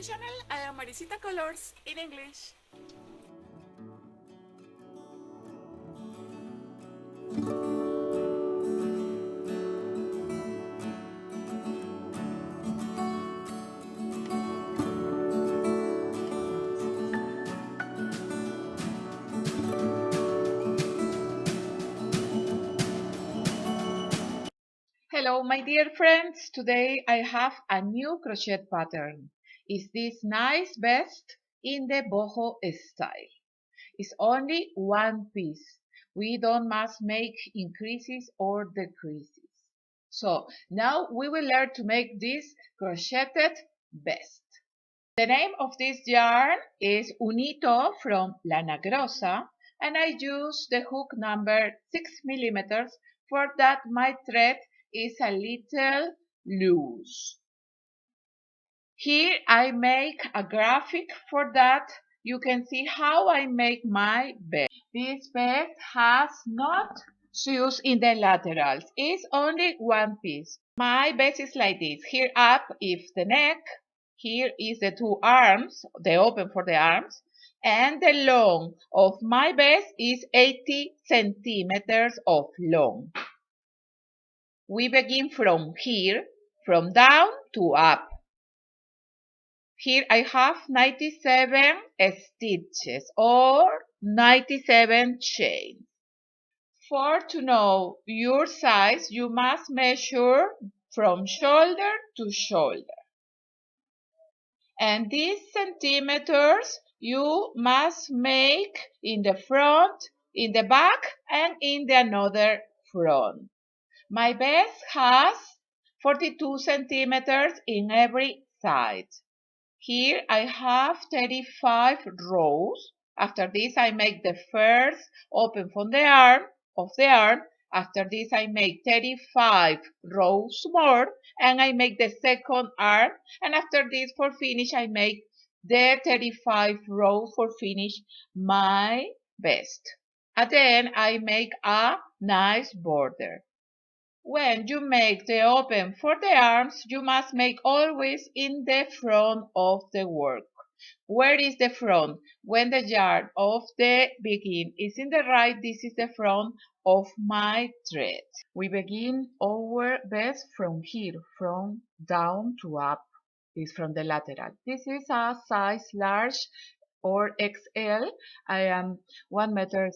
my channel. I am MARICITACOLOURS in English. Hello my dear friends, today I have a new crochet pattern. Is this nice vest in the boho style? It's only one piece. We don't must make increases or decreases. So now we will learn to make this crocheted vest. The name of this yarn is Unito from Lana Grossa, and I use the hook number 6 millimeters for that my thread is a little loose. Here I make a graphic for that. You can see how I make my vest. This vest has not sews in the laterals. It's only one piece. My vest is like this. Here up is the neck. Here is the two arms, the open for the arms. And the long of my vest is 80 centimeters of long. We begin from here, from down to up. Here I have 97 stitches or 97 chains. For to know your size, you must measure from shoulder to shoulder. And these centimeters you must make in the front, in the back, and in the another front. My vest has 42 centimeters in every side. Here I have 35 rows. After this I make the first open from the arm of the arm. After this I make 35 rows more and I make the second arm, and after this for finish I make the 35 rows for finish my vest. And then I make a nice border. When you make the open for the arms, you must make always in the front of the work. Where is the front? When the yarn of the begin is in the right, this is the front of my thread. We begin our vest from here, from down to up, is from the lateral. This is a size large or XL. I am 1.68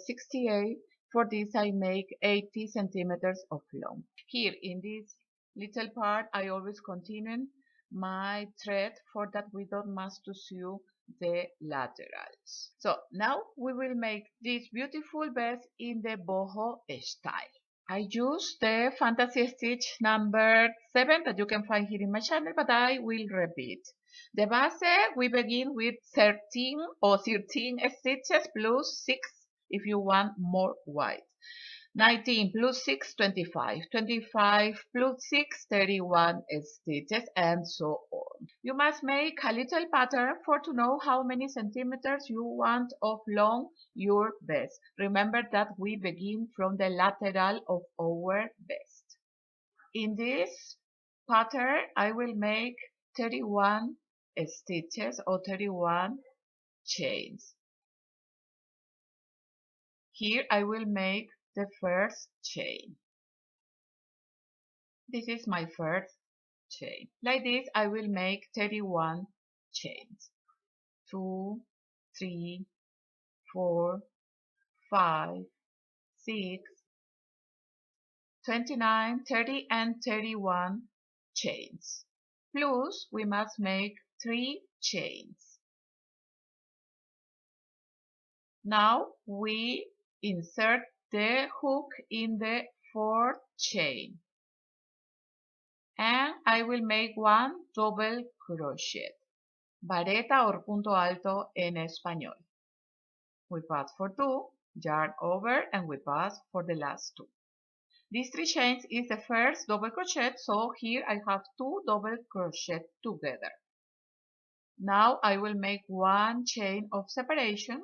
m. For this I make 80 centimeters of long. Here in this little part I always continue my thread for that we don't must to sew the laterals. So now we will make this beautiful vest in the boho style. I use the fantasy stitch number 7 that you can find here in my channel, but I will repeat. The base, we begin with 13 or 13 stitches plus 6 if you want more wide. 19 plus 6, 25. 25 plus 6, 31 stitches, and so on. You must make a little pattern for to know how many centimeters you want of long your vest. Remember that we begin from the lateral of our vest. In this pattern, I will make 31 stitches or 31 chains. Here I will make the first chain. This is my first chain. Like this I will make 31 chains. 2, 3, 4, 5, 6, 29, 30 and 31 chains. Plus we must make 3 chains. Now we insert the hook in the 4th chain. And I will make one double crochet. Vareta or punto alto en español. We pass for 2, yarn over, and we pass for the last 2. These 3 chains is the first double crochet, so here I have 2 double crochet together. Now I will make 1 chain of separation,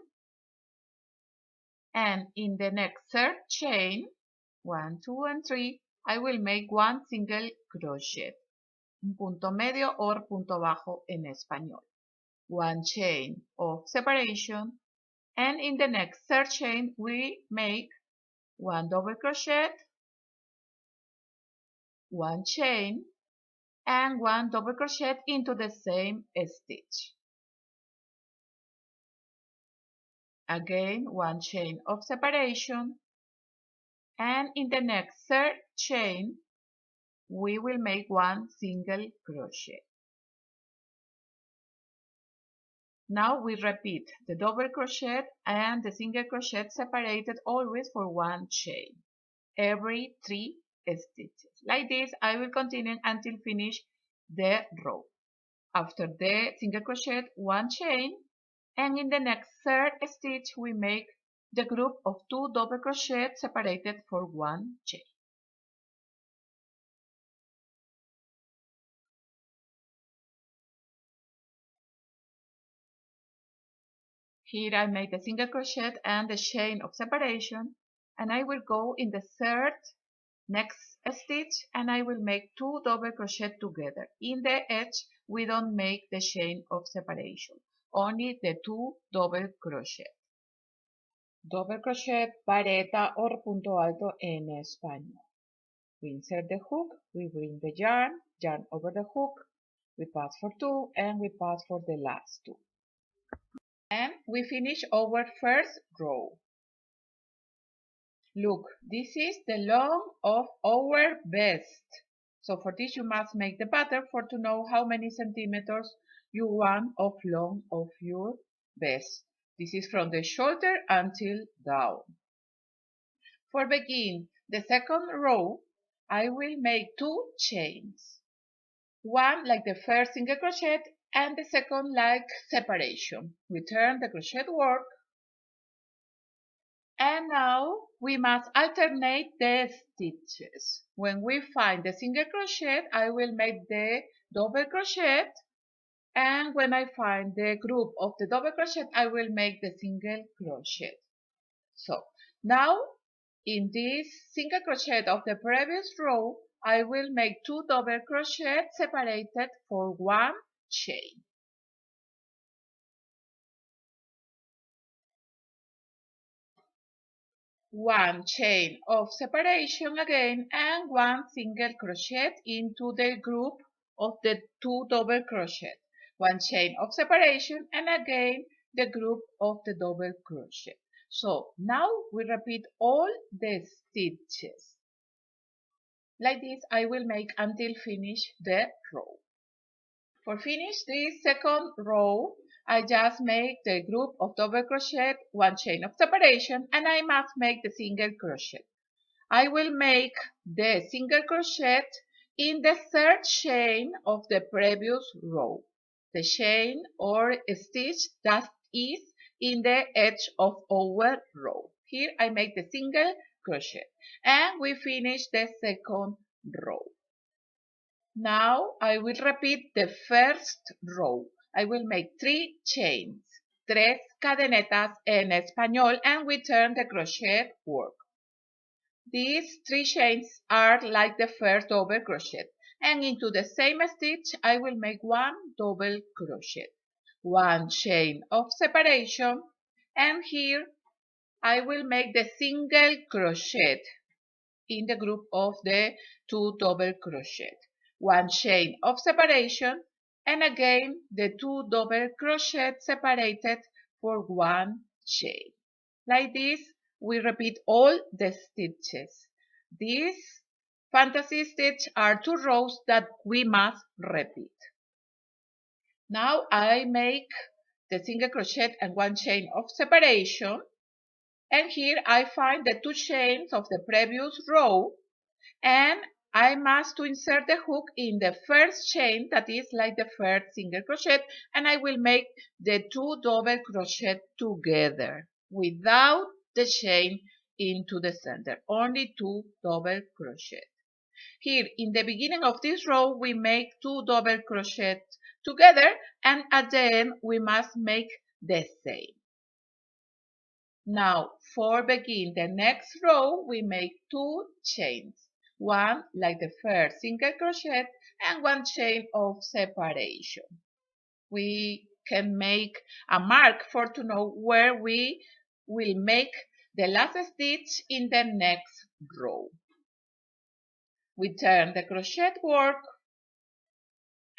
and in the next 3rd chain, 1, 2 and 3, I will make 1 single crochet, un punto medio or punto bajo en español. one chain of separation, and in the next third chain we make one double crochet, one chain, and one double crochet into the same stitch. Again, one chain of separation, and in the next third chain we will make one single crochet. Now we repeat the double crochet and the single crochet separated always for one chain every 3 stitches. Like this I will continue until finish the row. After the single crochet, one chain, and in the next third stitch we make the group of 2 double crochet separated for one chain. Here I made the single crochet and the chain of separation, and I will go in the third next stitch and I will make 2 double crochet together. In the edge we don't make the chain of separation, only the 2 double crochet. Double crochet, vareta o punto alto en español. We insert the hook, we bring the yarn over the hook, we pass for 2 and we pass for the last 2. And we finish our first row. Look, this is the long of our vest. So for this you must make the pattern for to know how many centimeters you want of long of your vest. This is from the shoulder until down. For begin the second row, I will make 2 chains. One like the first single crochet and the second like separation. We turn the crochet work. And now we must alternate the stitches. When we find the single crochet, I will make the double crochet, and when I find the group of the double crochet, I will make the single crochet. So now in this single crochet of the previous row, I will make 2 double crochet separated for one chain. One chain of separation again and one single crochet into the group of the 2 double crochet. One chain of separation and again the group of the double crochet. So now we repeat all the stitches. Like this I will make until finish the row. For finish this second row, I just make the group of double crochet, one chain of separation, and I must make the single crochet. I will make the single crochet in the third chain of the previous row. The chain or stitch that is in the edge of our row. Here I make the single crochet and we finish the second row. Now I will repeat the first row. I will make 3 chains, 3 cadenetas en español, and we turn the crochet work. These 3 chains are like the first double crochet, and into the same stitch I will make 1 double crochet, 1 chain of separation, and here I will make the single crochet in the group of the 2 double crochet. 1 chain of separation and again the 2 double crochet separated for 1 chain. Like this we repeat all the stitches. These fantasy stitches are 2 rows that we must repeat. Now I make the single crochet and 1 chain of separation, and here I find the 2 chains of the previous row, and I must to insert the hook in the first chain that is like the first single crochet, and I will make the 2 double crochet together without the chain into the center, only 2 double crochet. Here in the beginning of this row we make 2 double crochet together, and at the end we must make the same. Now for begin the next row we make 2 chains. One like the first single crochet and 1 chain of separation. We can make a mark for to know where we will make the last stitch in the next row. We turn the crochet work,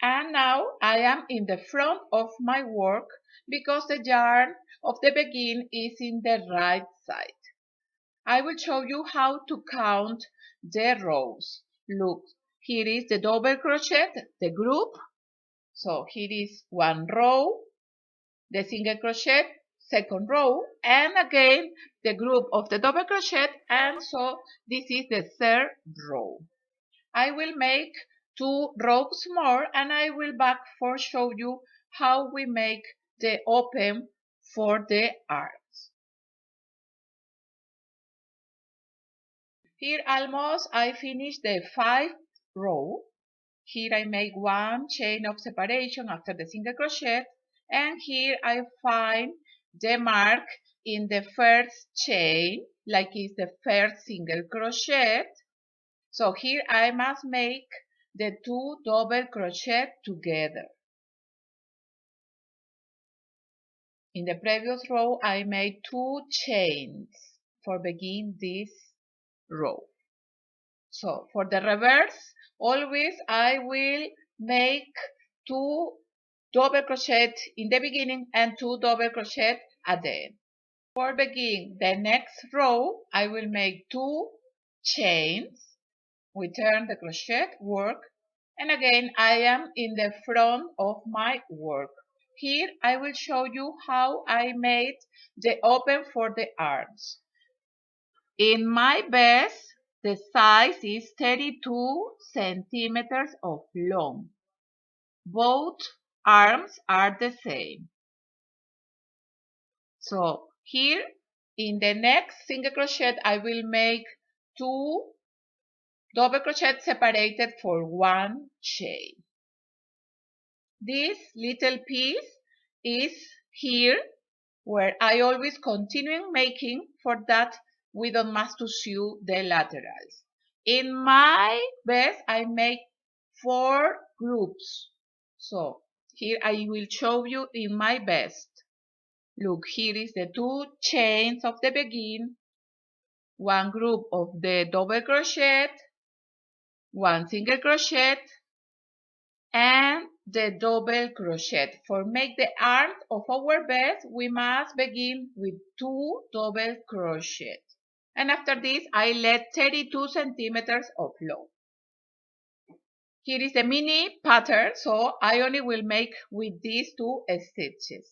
and now I am in the front of my work because the yarn of the begin is in the right side. I will show you how to count the rows. Look, here is the double crochet, the group. So here is one row, the single crochet, second row, and again the group of the double crochet, and so this is the third row. I will make 2 rows more, and I will back for show you how we make the open for the arms. Here almost I finished the 5th row. Here I make 1 chain of separation after the single crochet, and here I find the mark in the first chain, like it's the first single crochet. So here I must make the 2 double crochet together. In the previous row I made 2 chains for begin this row. So for the reverse, always I will make 2 double crochet in the beginning and 2 double crochet at the end. For begin the next row, I will make 2 chains. We turn the crochet work, and again I am in the front of my work. Here I will show you how I made the open for the arms. In my vest, the size is 32 centimeters of long. Both arms are the same. So here in the next single crochet I will make 2 double crochet separated for 1 chain. This little piece is here where I always continue making, for that we don't must to sew the laterals. In my vest I make 4 groups. So here I will show you in my vest. Look, here is the 2 chains of the begin, 1 group of the double crochet, 1 single crochet, and the double crochet. For make the arm of our vest, we must begin with 2 double crochet. And after this, I let 32 centimeters of long. Here is the mini pattern, so I only will make with these 2 stitches.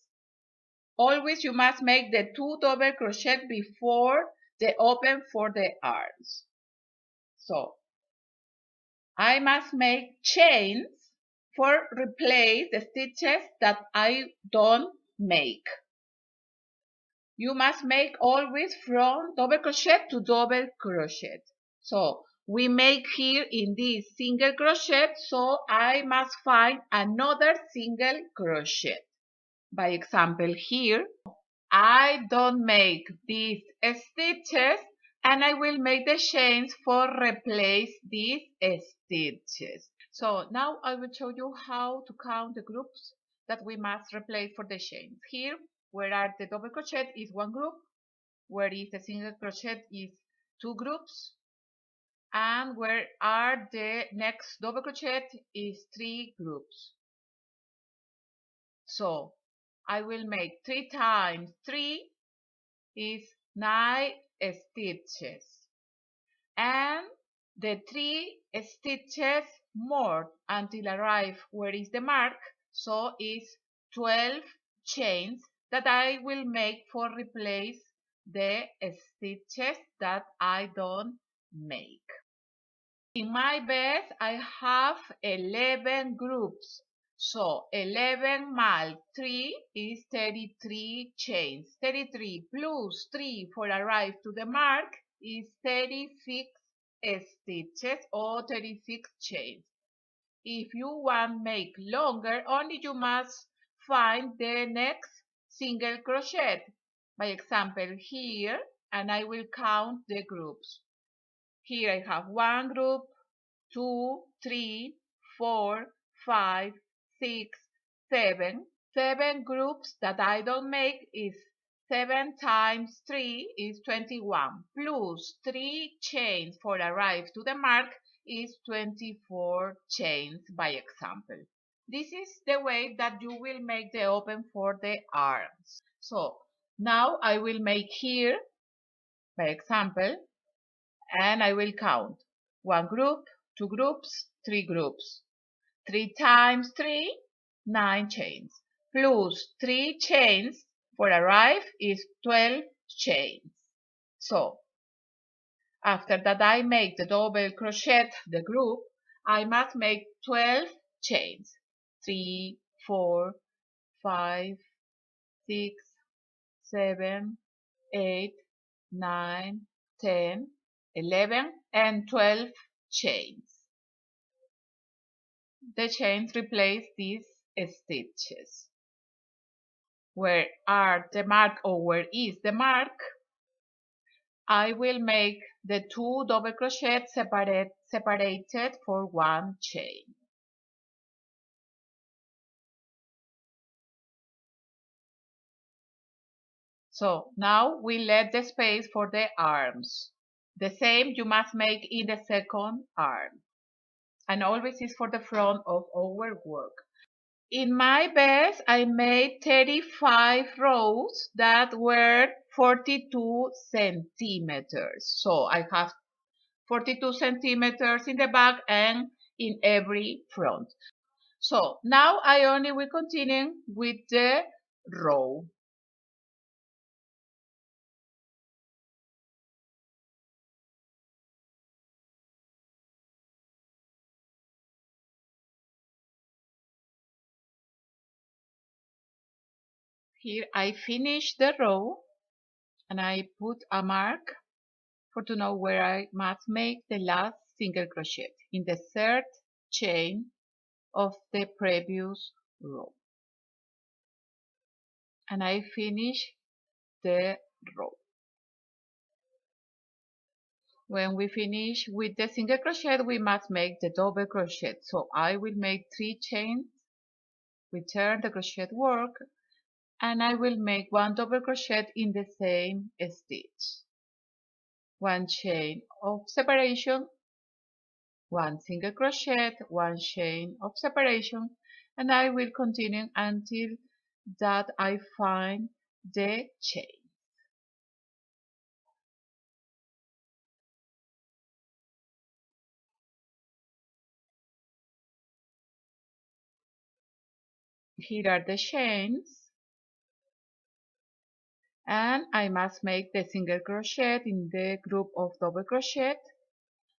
Always you must make the 2 double crochet before the open for the arms. So I must make chains for replace the stitches that I don't make. You must make always from double crochet to double crochet. So we make here in this single crochet, so I must find another single crochet. By example here, I don't make these stitches, and I will make the chains for replace these stitches. So now I will show you how to count the groups that we must replace for the chains. Here, where are the double crochet is 1 group, where is the single crochet is 2 groups, and where are the next double crochet is 3 groups. So I will make 3 times 3 is 9 stitches, and the 3 stitches more until arrive where is the mark, so is 12 chains that I will make for replace the stitches that I don't make. In my vest I have 11 groups. So 11 mal 3 is 33 chains. 33 plus 3 for arrive to the mark is 36 stitches or 36 chains. If you want make longer, only you must find the next single crochet. By example here, and I will count the groups. Here I have 1 group, 2, 3, 4, 5, 6, 7, 7 groups that I don't make is 7 times 3 is 21, plus 3 chains for arrive to the mark is 24 chains by example. This is the way that you will make the open for the arms. So now I will make here, by example, and I will count 1 group, 2 groups, 3 groups. 3 times 3, 9 chains, plus 3 chains for arrive is 12 chains. So, after that I make the double crochet, the group, I must make 12 chains. 3, 4, 5, 6, 7, 8, 9, 10, 11, and 12 chains. The chains replace these stitches. Where are the mark or where is the mark, I will make the 2 double crochet separated for 1 chain. So now we let the space for the arms. The same you must make in the second arm. And always is for the front of our work. In my best, I made 35 rows that were 42 centimeters. So I have 42 centimeters in the back and in every front. So now I only will continue with the row. Here I finish the row and I put a mark for to know where I must make the last single crochet in the third chain of the previous row. And I finish the row. When we finish with the single crochet, we must make the double crochet. So I will make 3 chains, return the crochet work, and I will make 1 double crochet in the same stitch. 1 chain of separation, 1 single crochet, 1 chain of separation, and I will continue until that I find the chain. Here are the chains, and I must make the single crochet in the group of double crochet,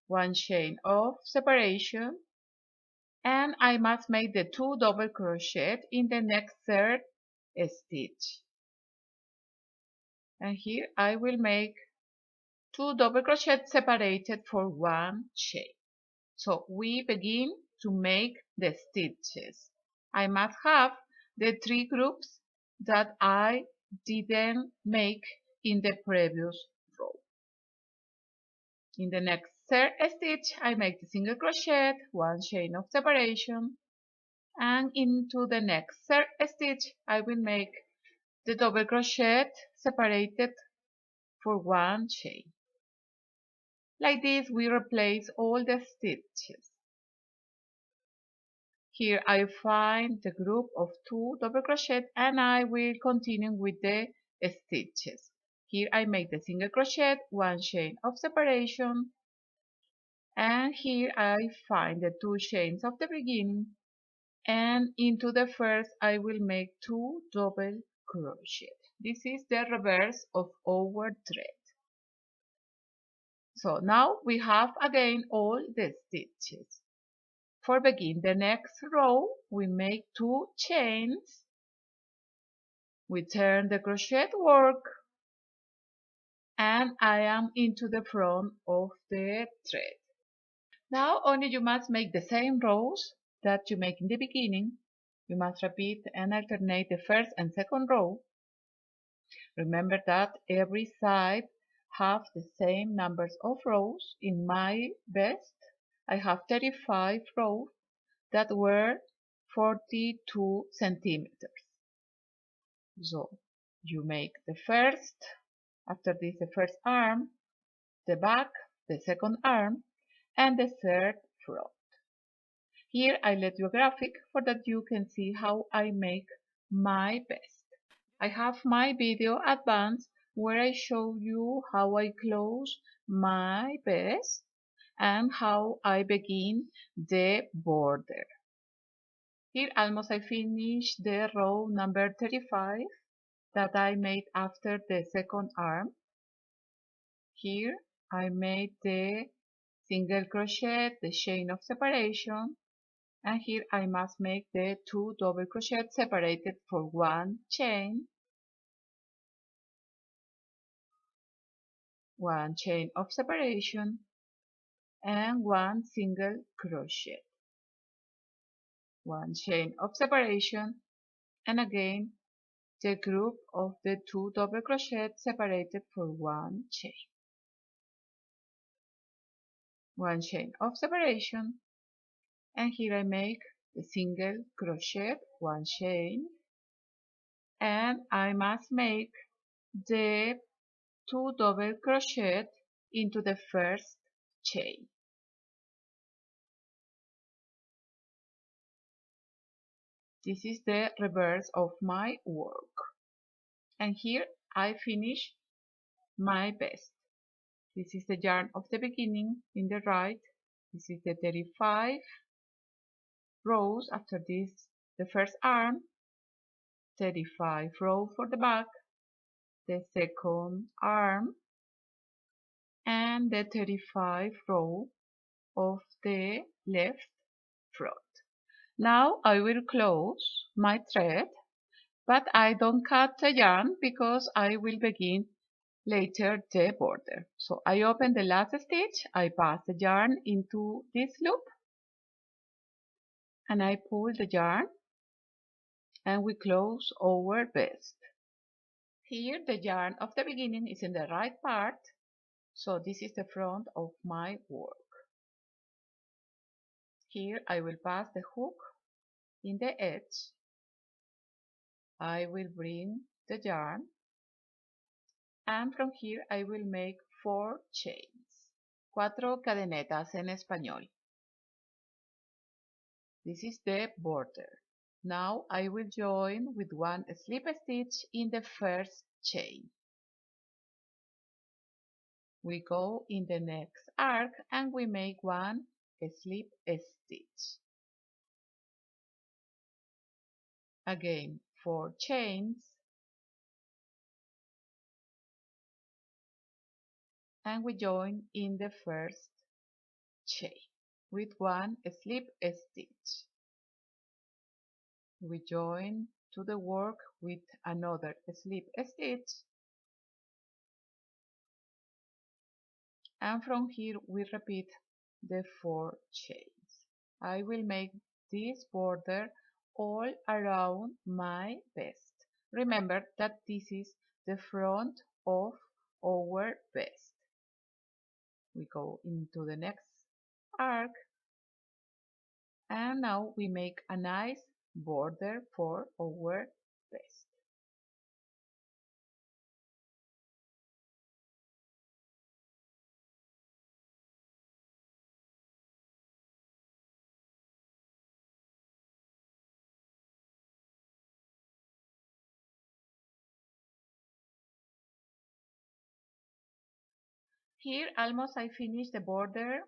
1 chain of separation, and I must make the 2 double crochet in the next third stitch. And here I will make 2 double crochet separated for 1 chain. So we begin to make the stitches. I must have the 3 groups that I didn't make in the previous row. In the next third stitch, I make the single crochet, 1 chain of separation, and into the next third stitch, I will make the double crochet separated for 1 chain. Like this, we replace all the stitches. Here I find the group of 2 double crochet and I will continue with the stitches. Here I make the single crochet, 1 chain of separation, and here I find the 2 chains of the beginning, and into the first I will make 2 double crochet. This is the reverse of our thread. So now we have again all the stitches. For begin the next row, we make 2 chains, we turn the crochet work, and I am into the front of the thread. Now only you must make the same rows that you make in the beginning. You must repeat and alternate the first and second row. Remember that every side have the same numbers of rows. In my best, I have 35 rows that were 42 centimeters. So you make the first, after this the first arm, the back, the second arm, and the third front. Here I let you a graphic for that you can see how I make my best. I have my video advanced where I show you how I close my best and how I begin the border. Here almost I finished the row number 35 that I made after the second arm. Here I made the single crochet, the chain of separation, and here I must make the 2 double crochet separated for 1 chain, 1 chain of separation, and 1 single crochet, 1 chain of separation, and again the group of the 2 double crochet separated for 1 chain, 1 chain of separation, and here I make the single crochet, 1 chain, and I must make the 2 double crochet into the first chain. This is the reverse of my work, and here I finish my best. This is the yarn of the beginning in the right. This is the 35 rows after this, the first arm, 35 row for the back, the second arm, and the 35 row of the left front. Now I will close my thread, but I don't cut the yarn because I will begin later the border. So I open the last stitch, I pass the yarn into this loop, and I pull the yarn, and we close our vest. Here the yarn of the beginning is in the right part, so this is the front of my work. Here I will pass the hook in the edge. I will bring the yarn, and from here I will make 4 chains. 4 cadenetas en español. This is the border. Now I will join with 1 slip stitch in the first chain. We go in the next arc and we make 1 slip stitch. Again 4 chains, and we join in the first chain with 1 slip stitch. We join to the work with another slip stitch, and from here we repeat the 4 chains. I will make this border all around my vest. Remember that this is the front of our vest. We go into the next arc, and now we make a nice border for our vest. Here almost I finished the border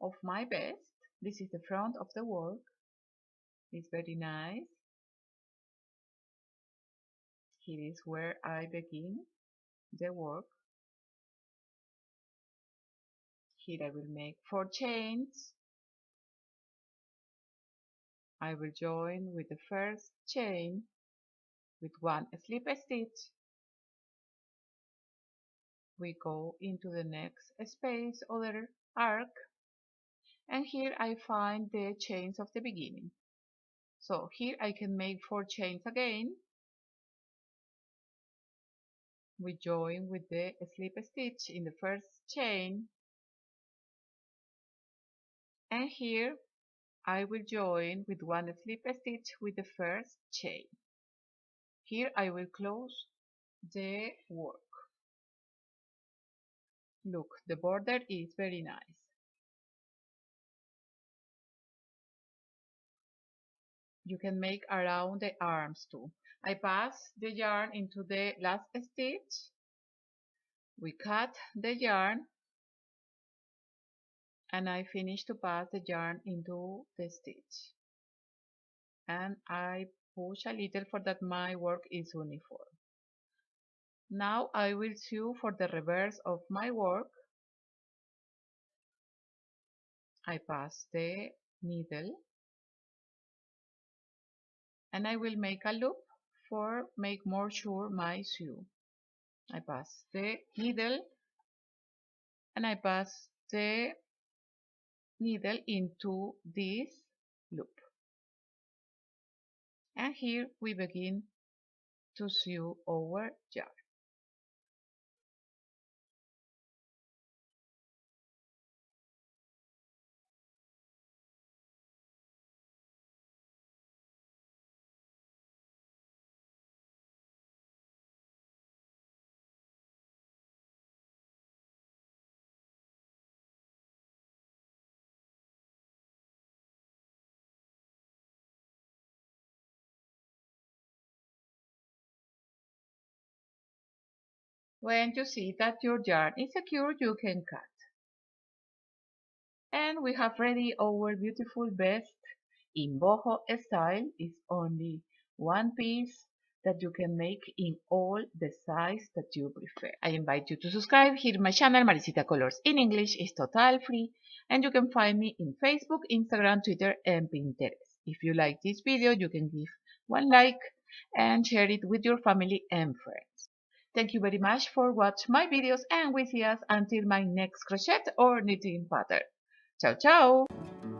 of my vest. This is the front of the work. It's very nice. Here is where I begin the work. Here I will make 4 chains. I will join with the first chain with 1 slip stitch. We go into the next space, other arc, and here I find the chains of the beginning. So here I can make 4 chains again. We join with the slip stitch in the first chain, and here I will join with 1 slip stitch with the first chain. Here I will close the work. Look, the border is very nice. You can make around the arms too. I pass the yarn into the last stitch. We cut the yarn and I finish to pass the yarn into the stitch. And I push a little for that my work is uniform. Now I will sew for the reverse of my work. I pass the needle and I will make a loop for make more sure my sew. I pass the needle and I pass the needle into this loop. And here we begin to sew our yarn. When you see that your yarn is secure, you can cut. And we have ready our beautiful vest in boho style. It's only one piece that you can make in all the size that you prefer. I invite you to subscribe here my channel Maricita Colors in English. It's total free and you can find me in Facebook, Instagram, Twitter and Pinterest. If you like this video, you can give one like and share it with your family and friends. Thank you very much for watching my videos and we see us until my next crochet or knitting pattern. Ciao ciao!